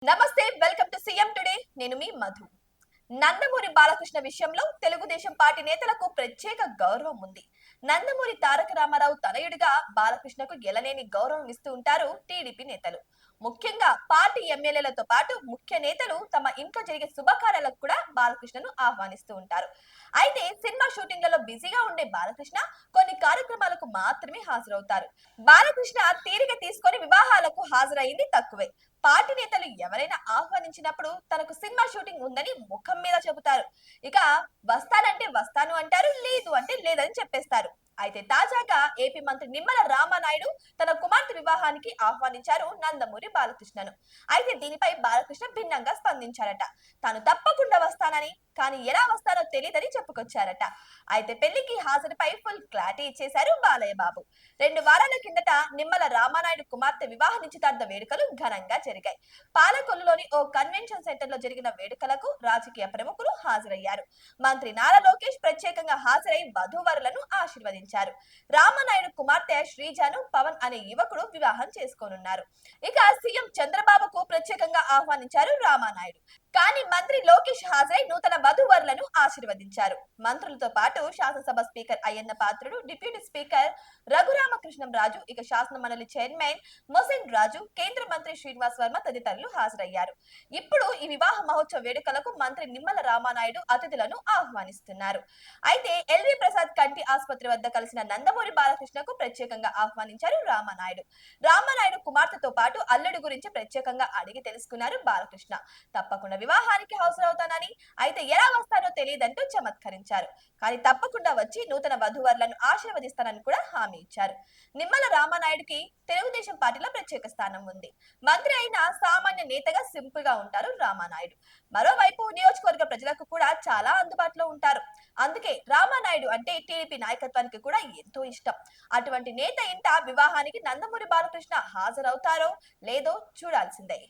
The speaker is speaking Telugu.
నమస్తే, వెల్కమ్ టు సీఎం టుడే. నేను మీ మధు. నందమూరి బాలకృష్ణ విషయంలో తెలుగుదేశం పార్టీ నేతలకు ప్రత్యేక గౌరవం ఉంది. నందమూరి తారక రామారావు తనయుడిగా బాలకృష్ణకు ఎలలేని గౌరవం ఇస్తూ ఉంటారు టీడీపీ నేతలు. ముఖ్యంగా పార్టీ ఎమ్మెల్యేలతో పాటు ముఖ్య నేతలు తమ ఇంట్లో జరిగే శుభకార్యాలకు కూడా బాలకృష్ణను ఆహ్వానిస్తూ ఉంటారు. అయితే సినిమా షూటింగ్లలో బిజీగా ఉండే బాలకృష్ణ కొన్ని కార్యక్రమాలకు మాత్రమే హాజరవుతారు. బాలకృష్ణ తీరిక తీసుకొని వివాహాలకు హాజరైంది తక్కువే. పార్టీ నేతలు ఎవరైనా ఆహ్వానించినప్పుడు తనకు సినిమా షూటింగ్ ఉందని ముఖం మీద చెబుతారు. ఇక వస్తానంటే వస్తాను అంటారు, లేదు అంటే లేదని చెప్పేస్తారు. అయితే తాజాగా ఏపీ మంత్రి నిమ్మల రామానాయుడు తన కుమార్తె వివాహానికి ఆహ్వానించారు నందమూరి బాలకృష్ణను. అయితే దీనిపై బాలకృష్ణ భిన్నంగా స్పందించారట. తాను తప్పకుండా వస్తానని, కానీ ఎలా వస్తానో తెలియదని చెప్పుకొచ్చారట. అయితే పెళ్లికి హాజరుపై ఫుల్ క్లారిటీ ఇచ్చేశారు బాలయ్య బాబు. 2 వారాల కిందట నిమ్మల రామానాయుడు కుమార్తె వివాహ నిశ్చితార్థ వేడుకలు ఘనంగా జరిగాయి. పాలకొల్లులోని ఓ కన్వెన్షన్ సెంటర్ లో జరిగిన వేడుకలకు రాజకీయ ప్రముఖులు హాజరయ్యారు. మంత్రి నారా లోకేష్ ప్రత్యేకంగా హాజరై వధూవరులను ఆశీర్వదించారు. రామానాయుడు కుమార్తె శ్రీజాను పవన్ అనే యువకుడు వివాహం చేసుకోనున్నారు. ఇక సీఎం చంద్రబాబుకు ప్రత్యేకంగా ఆహ్వానించారు రామానాయుడు. కానీ మంత్రి లోకేష్ హాజరై నూతన వధూవరులను ఆశీర్వదించారు. మంత్రులతో పాటు శాసనసభ speaker Ayyanna Patrudu, deputy speaker Raghuramakrishnam రాజు, ఇక శాసన మండలి చైర్మన్ మొసిన్ రాజు, కేంద్ర మంత్రి శ్రీనివాస్ వర్మ తదితరులు హాజరయ్యారు. ఇప్పుడు ఈ వివాహ మహోత్సవ వేడుకలకు మంత్రి నిమ్మల రామానాయుడు అతిథులను ఆహ్వానిస్తున్నారు. అయితే ఎల్వి ప్రసాద్ కంటి ఆసుపత్రి వద్ద కలిసిన నందమూరి బాలకృష్ణకు ప్రత్యేకంగా ఆహ్వానించారు రామానాయుడు. రామానాయుడు కుమార్తెతో పాటు అల్లుడి గురించి ప్రత్యేకంగా అడిగి తెలుసుకున్నారు బాలకృష్ణ. తప్పకుండా వివాహానికి హాజరవుతానని, అయితే ఎలా వస్తానో తెలియదంటూ చమత్కరించారు. కానీ తప్పకుండా వచ్చి నూతన వధూవరులను ఆశీర్వదిస్తానని కూడా హామీ ఇచ్చారు. నిమ్మల రామానాయుడుకి తెలుగుదేశం పార్టీలో ప్రత్యేక స్థానం ఉంది. మంత్రి అయిన సామాన్య నేతగా సింపుల్ గా ఉంటారు రామానాయుడు. మరోవైపు నియోజకవర్గ ప్రజలకు కూడా చాలా అందుబాటులో ఉంటారు. అందుకే రామానాయుడు అంటే టీడీపీ నాయకత్వానికి కూడా ఎంతో ఇష్టం. అటువంటి నేత ఇంట వివాహానికి నందమూరి బాలకృష్ణ హాజరవుతారో లేదో చూడాల్సిందే.